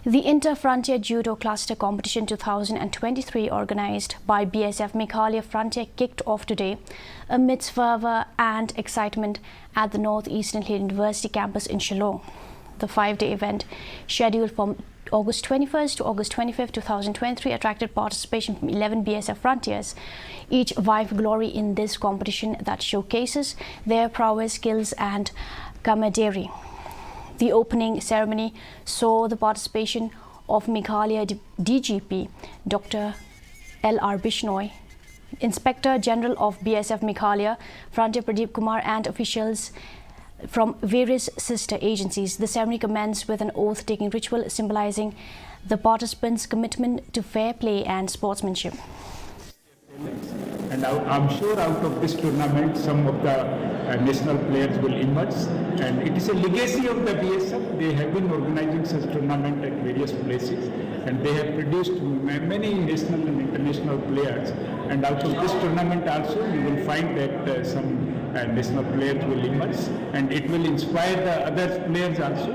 The Inter-Frontier Judo Cluster Competition 2023 organized by BSF Meghalaya Frontier kicked off today amidst fervor and excitement at the Northeastern University campus in Shillong. The 5-day event, scheduled from August 21st to August 25th, 2023, attracted participation from 11 BSF Frontiers. Each vie for glory in this competition that showcases their prowess, skills and camaraderie. The opening ceremony saw the participation of Meghalaya DGP Dr. L.R. Bishnoi, Inspector General of BSF Meghalaya Frontier Pradeep Kumar and officials from various sister agencies. The ceremony commenced with an oath-taking ritual symbolizing the participants' commitment to fair play and sportsmanship. And I'm sure out of this tournament some of the national players will emerge, and it is a legacy of the BSF. They have been organizing such tournament at various places, and they have produced many national and international players, and out of this tournament also you will find that some national players will emerge, and it will inspire the other players also